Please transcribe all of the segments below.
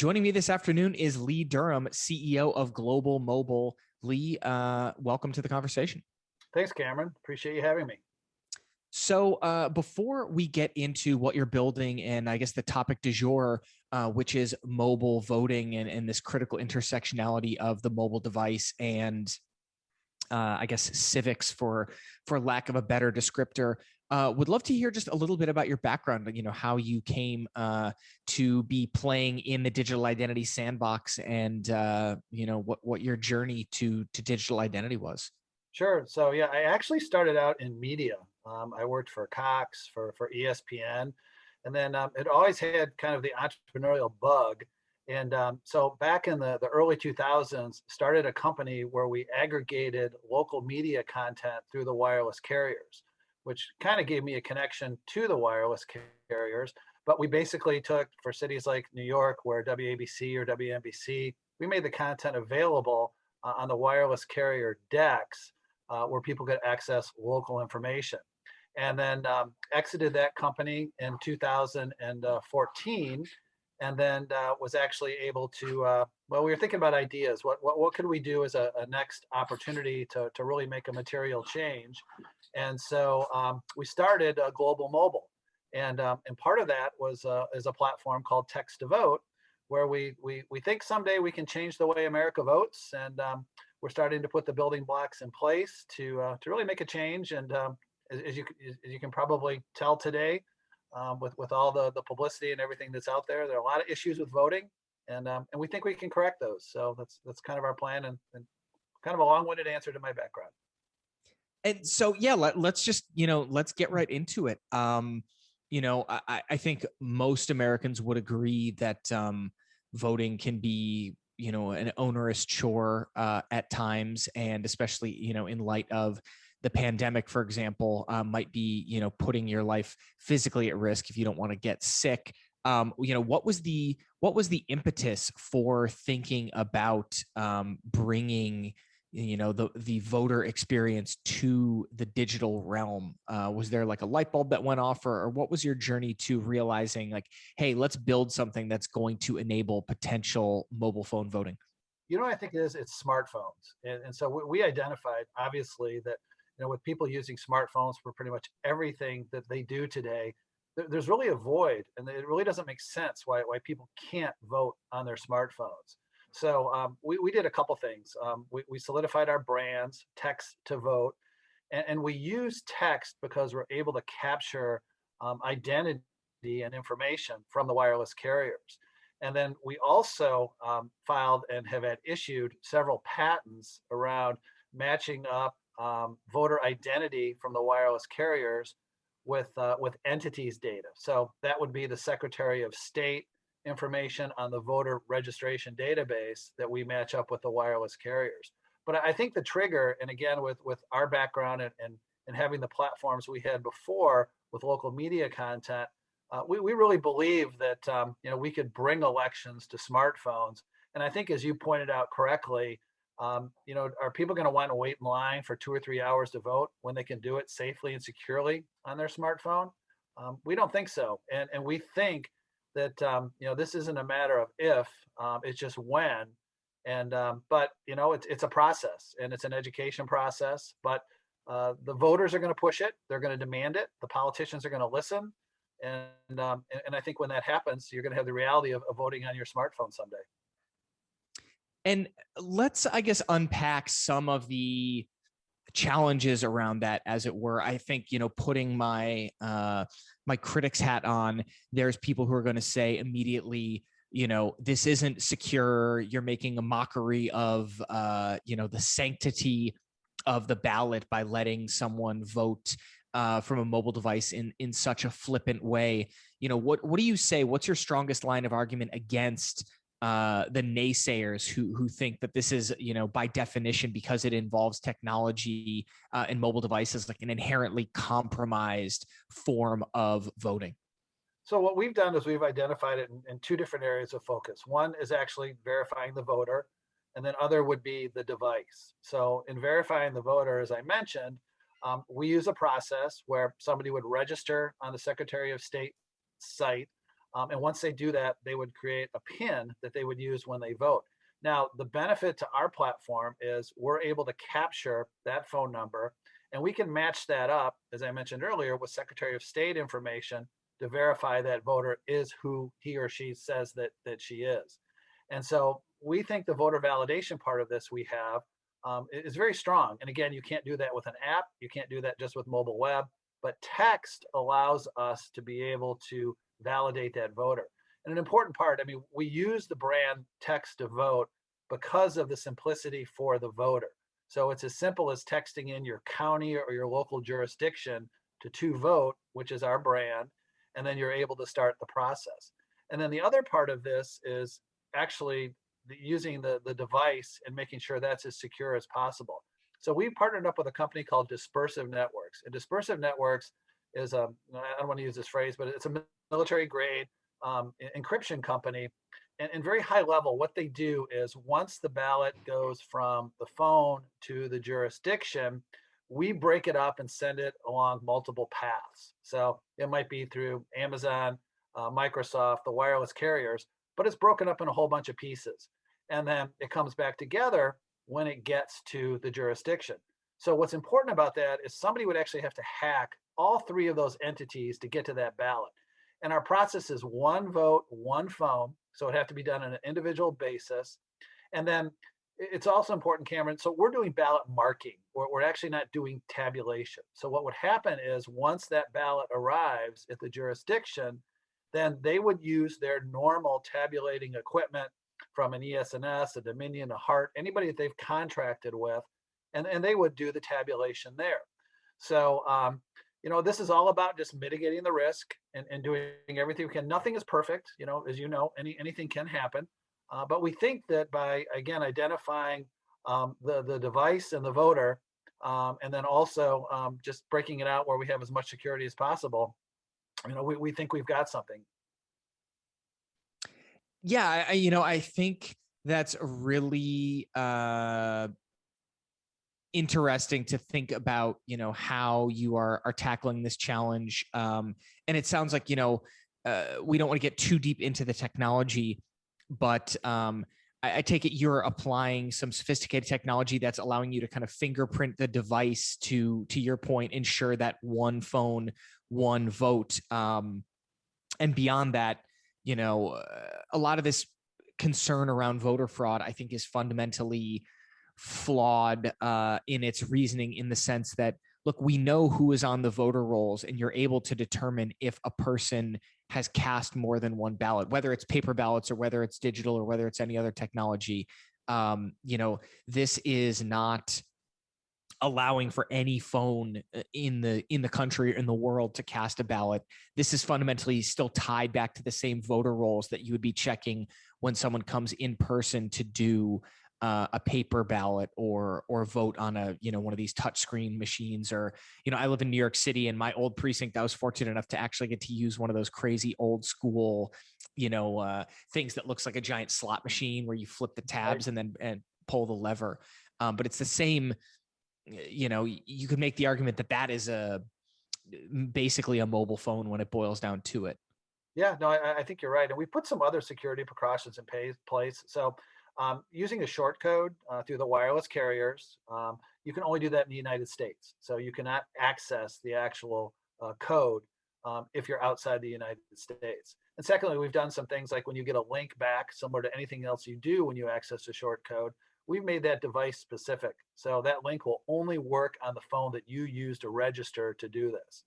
Joining me this afternoon is Lee Durham, CEO of Global Mobile. Lee, welcome to the conversation. Thanks, Cameron. Appreciate you having me. So before we get into what you're building and I guess the topic du jour, which is mobile voting and this critical intersectionality of the mobile device and I guess civics for lack of a better descriptor, would love to hear just a little bit about your background, how you came to be playing in the digital identity sandbox and, what your journey to digital identity was. Sure. So yeah, I actually started out in media. I worked for Cox, for ESPN, and then it always had kind of the entrepreneurial bug. And so back in the early 2000s, started a company where we aggregated local media content through the wireless carriers, which kind of gave me a connection to the wireless carriers. But we basically took for cities like New York, where WABC or WNBC, we made the content available on the wireless carrier decks where people could access local information. And then exited that company in 2014, and then was actually able to. Well, we were thinking about ideas. What could we do as a next opportunity to really make a material change? And so we started Global Mobile, and part of that was is a platform called Text to Vote, where we think someday we can change the way America votes, and we're starting to put the building blocks in place to really make a change. And as you can probably tell today, with all the publicity and everything that's out there, there are a lot of issues with voting, and we think we can correct those. So that's kind of our plan, and kind of a long-winded answer to my background. And so, yeah, let's just, let's get right into it. I think most Americans would agree that voting can be, an onerous chore at times, and especially, in light of the pandemic, for example, might be, putting your life physically at risk if you don't want to get sick. What was the impetus for thinking about bringing the voter experience to the digital realm? Was there like a light bulb that went off, or what was your journey to realizing like, hey, let's build something that's going to enable potential mobile phone voting? I think it is, it's smartphones. And so we identified, obviously, that with people using smartphones for pretty much everything that they do today, there's really a void, and it really doesn't make sense why people can't vote on their smartphones. So we did a couple things. We solidified our brands, Text to Vote, and we use text because we're able to capture identity and information from the wireless carriers. And then we also filed and have had issued several patents around matching up voter identity from the wireless carriers with entities data. So that would be the Secretary of State information on the voter registration database that we match up with the wireless carriers. But I think the trigger, and again, with our background and having the platforms we had before with local media content, we really believe that we could bring elections to smartphones. And I think, as you pointed out correctly, are people going to want to wait in line for 2 or 3 hours to vote when they can do it safely and securely on their smartphone? We don't think so, and we think that this isn't a matter of if, it's just when. And but it's a process, and it's an education process. But the voters are going to push it; they're going to demand it. The politicians are going to listen, and I think when that happens, you're going to have the reality of voting on your smartphone someday. And let's, I guess, unpack some of the challenges around that, as it were. I think, putting my my critic's hat on, there's people who are going to say immediately, this isn't secure. You're making a mockery of, the sanctity of the ballot by letting someone vote from a mobile device in such a flippant way. What do you say? What's your strongest line of argument against the naysayers who think that this is, by definition, because it involves technology and mobile devices, like an inherently compromised form of voting? So what we've done is we've identified it in 2 different areas of focus. One is actually verifying the voter, and then other would be the device. So in verifying the voter, as I mentioned, we use a process where somebody would register on the Secretary of State site And once they do that, they would create a PIN that they would use when they vote. Now, the benefit to our platform is we're able to capture that phone number, and we can match that up, as I mentioned earlier, with Secretary of State information to verify that voter is who he or she says that she is. And so we think the voter validation part of this we have is very strong. And again, you can't do that with an app. You can't do that just with mobile web. But text allows us to be able to validate that voter. And an important part, I mean, we use the brand text to vote because of the simplicity for the voter. So it's as simple as texting in your county or your local jurisdiction to vote, which is our brand, and then you're able to start the process. And then the other part of this is actually using the device and making sure that's as secure as possible. So we partnered up with a company called Dispersive Networks. And Dispersive Networks is a, I don't want to use this phrase, but it's a military grade encryption company. And very high level, what they do is once the ballot goes from the phone to the jurisdiction, we break it up and send it along multiple paths. So it might be through Amazon, Microsoft, the wireless carriers, but it's broken up in a whole bunch of pieces. And then it comes back together when it gets to the jurisdiction. So what's important about that is somebody would actually have to hack all three of those entities to get to that ballot. And our process is one vote, one phone. So it have to be done on an individual basis. And then it's also important, Cameron. So we're doing ballot marking. We're actually not doing tabulation. So what would happen is once that ballot arrives at the jurisdiction, then they would use their normal tabulating equipment from an ES&S, a Dominion, a Hart, anybody that they've contracted with, and they would do the tabulation there. So, this is all about just mitigating the risk and doing everything we can. Nothing is perfect, as you know, anything can happen. But we think that by, again, identifying the device and the voter, and then also just breaking it out where we have as much security as possible, we think we've got something. Yeah, I think that's really interesting to think about, how you are tackling this challenge. And it sounds like, we don't want to get too deep into the technology, but I take it you're applying some sophisticated technology that's allowing you to kind of fingerprint the device to your point, ensure that one phone, one vote. And beyond that, a lot of this concern around voter fraud, I think, is fundamentally flawed in its reasoning, in the sense that, look, we know who is on the voter rolls, and you're able to determine if a person has cast more than one ballot, whether it's paper ballots or whether it's digital or whether it's any other technology. This is not allowing for any phone in the country or in the world to cast a ballot. This is fundamentally still tied back to the same voter rolls that you would be checking when someone comes in person to do a paper ballot or vote on a one of these touchscreen machines. Or I live in New York City, and my old precinct, I was fortunate enough to actually get to use one of those crazy old school things that looks like a giant slot machine where you flip the tabs and pull the lever. But it's the same. You could make the argument that is basically a mobile phone when it boils down to it. Yeah, no, I think you're right. And we put some other security precautions in place. So using a short code through the wireless carriers, you can only do that in the United States. So you cannot access the actual code if you're outside the United States. And secondly, we've done some things like when you get a link back, similar to anything else you do when you access a short code, we've made that device specific. So that link will only work on the phone that you use to register to do this.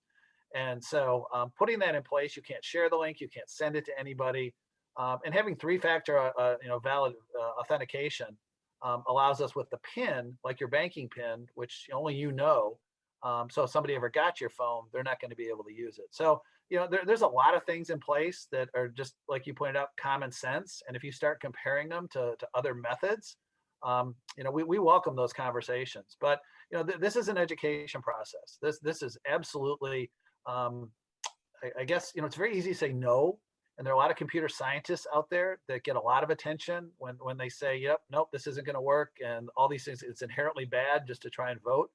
And so putting that in place, you can't share the link, you can't send it to anybody. And having three-factor valid authentication allows us with the PIN, like your banking PIN, which only you know. So if somebody ever got your phone, they're not going to be able to use it. So, there's a lot of things in place that are just, like you pointed out, common sense. And if you start comparing them to other methods, we welcome those conversations. But this is an education process. This is absolutely, I guess it's very easy to say no, and there are a lot of computer scientists out there that get a lot of attention when they say, "Yep, nope, this isn't going to work," and all these things. It's inherently bad just to try and vote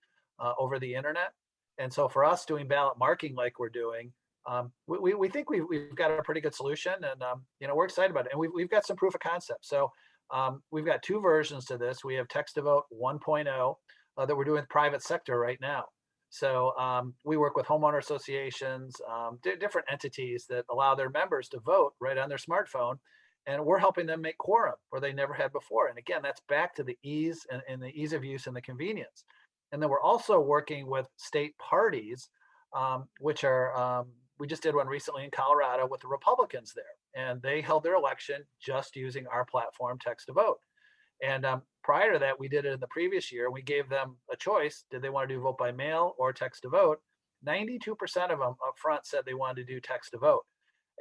over the internet. And so for us doing ballot marking like we're doing, We think we've got a pretty good solution, and we're excited about it. And we've got some proof of concept. So we've got two versions to this. We have Text to Vote 1.0 that we're doing with private sector right now. So we work with homeowner associations, different entities that allow their members to vote right on their smartphone. And we're helping them make quorum where they never had before. And again, that's back to the ease and the ease of use and the convenience. And then we're also working with state parties, which are, we just did one recently in Colorado with the Republicans there. And they held their election just using our platform, Text to Vote. And prior to that, we did it in the previous year. We gave them a choice. Did they want to do vote by mail or text to vote? 92% of them up front said they wanted to do text to vote.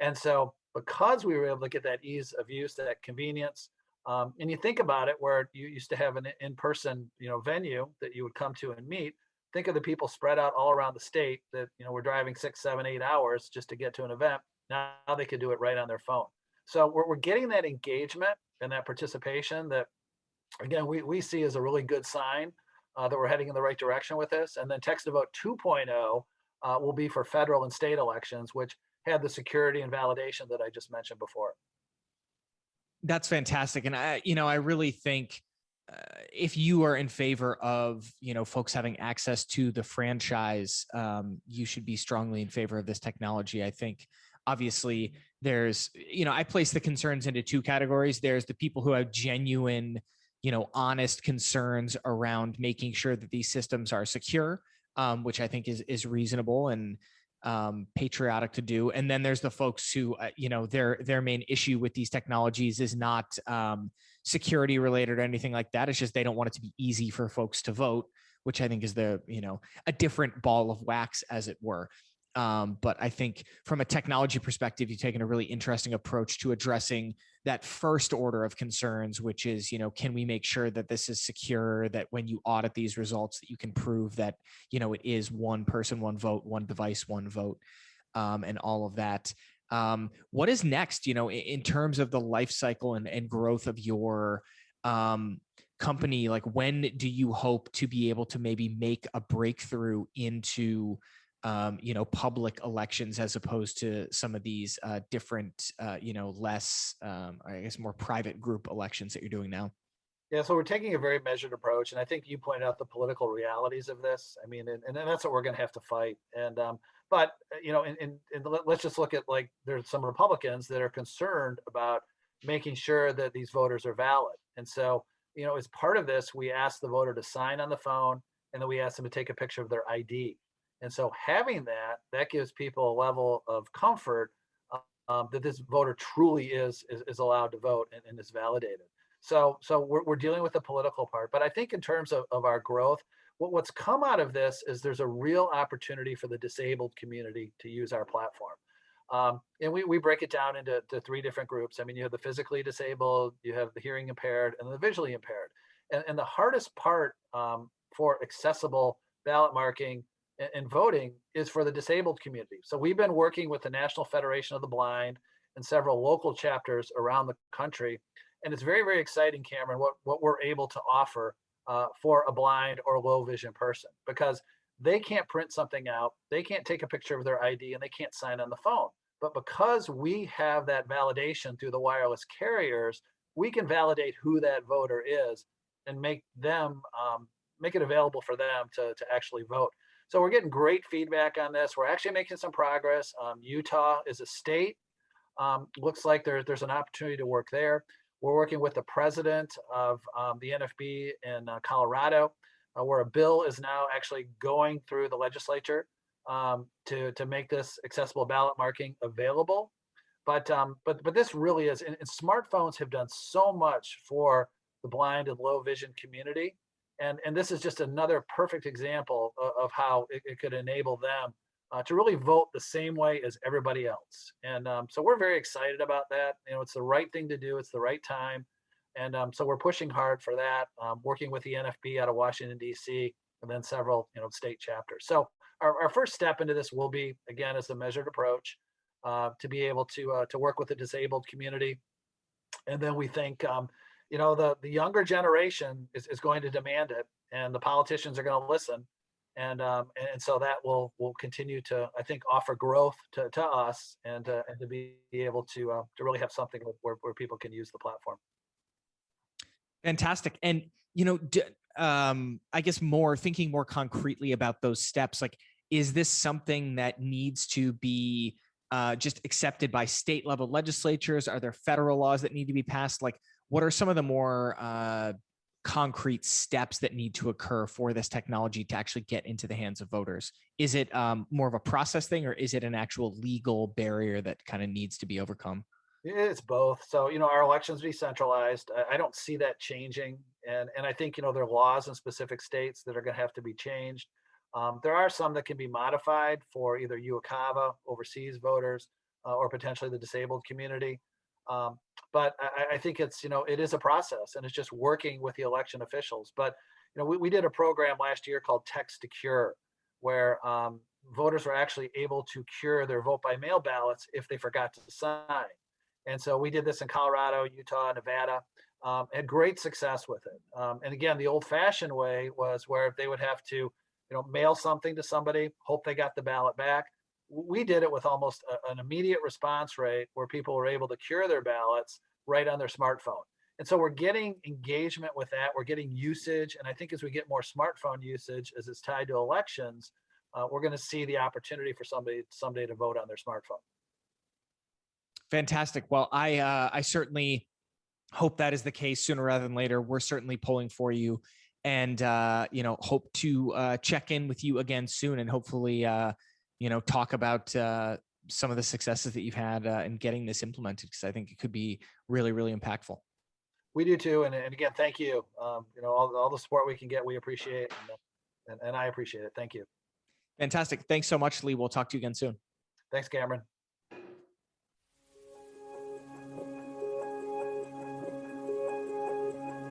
And so because we were able to get that ease of use, that convenience, and you think about it, where you used to have an in-person, venue that you would come to and meet. Think of the people spread out all around the state that, were driving 6, 7, 8 hours just to get to an event. Now they could do it right on their phone. So we're getting that engagement and that participation that, again, we see as a really good sign that we're heading in the right direction with this. And then Text to Vote 2.0 will be for federal and state elections, which had the security and validation that I just mentioned before. That's fantastic. And I really think if you are in favor of, folks having access to the franchise, you should be strongly in favor of this technology. I think obviously there's, I place the concerns into two categories. There's the people who have genuine, honest concerns around making sure that these systems are secure, which I think is reasonable and patriotic to do. And then there's the folks who, their main issue with these technologies is not security related or anything like that. It's just they don't want it to be easy for folks to vote, which I think is a different ball of wax, as it were. But I think from a technology perspective, you've taken a really interesting approach to addressing that first order of concerns, which is, can we make sure that this is secure, that when you audit these results, that you can prove that, it is one person, one vote, one device, one vote, and all of that. What is next, in terms of the life cycle and growth of your company? Like, when do you hope to be able to maybe make a breakthrough into public elections, as opposed to some of these different, less, I guess, more private group elections that you're doing now? Yeah, so we're taking a very measured approach, and I think you pointed out the political realities of this. I mean, and that's what we're going to have to fight. And but let's just look at, like, there's some Republicans that are concerned about making sure that these voters are valid. And so, as part of this, we ask the voter to sign on the phone, and then we ask them to take a picture of their ID. And so having that gives people a level of comfort that this voter truly is allowed to vote and is validated. So we're dealing with the political part. But I think in terms of our growth, what's come out of this is there's a real opportunity for the disabled community to use our platform. And we break it down into three different groups. I mean, you have the physically disabled, you have the hearing impaired, and the visually impaired. And the hardest part for accessible ballot marking and voting is for the disabled community. So we've been working with the National Federation of the Blind and several local chapters around the country. And it's very, very exciting, Cameron, what we're able to offer for a blind or low vision person, because they can't print something out, they can't take a picture of their ID, and they can't sign on the phone. But because we have that validation through the wireless carriers, we can validate who that voter is and make it available for them to actually vote. So we're getting great feedback on this. We're actually making some progress. Utah is a state. Looks like there's an opportunity to work there. We're working with the president of the NFB in Colorado, where a bill is now actually going through the legislature to make this accessible ballot marking available. But this really is, and smartphones have done so much for the blind and low vision community. And this is just another perfect example of how it could enable them to really vote the same way as everybody else. And so we're very excited about that. It's the right thing to do. It's the right time. And so we're pushing hard for that, working with the NFB out of Washington, D.C., and then several state chapters. So our first step into this will be, again, as a measured approach to be able to work with the disabled community. And then we think the younger generation is going to demand it, and the politicians are going to listen. And so that will continue to, I think, offer growth to us, and to be able to really have something where people can use the platform. Fantastic. And, I guess more thinking more concretely about those steps, like, is this something that needs to be just accepted by state level legislatures? Are there federal laws that need to be passed? Like, what are some of the more concrete steps that need to occur for this technology to actually get into the hands of voters? Is it more of a process thing, or is it an actual legal barrier that kind of needs to be overcome? It's both. So, our elections decentralized. I don't see that changing. And I think, there are laws in specific states that are going to have to be changed. There are some that can be modified for either UOCAVA, overseas voters, or potentially the disabled community. Um, but I think it is a process, and it's just working with the election officials. But, we did a program last year called Text to Cure, where voters were actually able to cure their vote by mail ballots if they forgot to sign. And so we did this in Colorado, Utah, Nevada, had great success with it. And again, the old fashioned way was where they would have to, mail something to somebody, hope they got the ballot back. We did it with almost an immediate response rate where people were able to cure their ballots right on their smartphone. And so we're getting engagement with that. We're getting usage. And I think as we get more smartphone usage, as it's tied to elections, we're going to see the opportunity for somebody someday to vote on their smartphone. Fantastic. Well, I certainly hope that is the case sooner rather than later. We're certainly pulling for you, and hope to check in with you again soon, and hopefully talk about some of the successes that you've had in getting this implemented, because I think it could be really, really impactful. We do too. And again, thank you. All the support we can get, we appreciate, and I appreciate it. Thank you. Fantastic. Thanks so much, Lee. We'll talk to you again soon. Thanks, Cameron.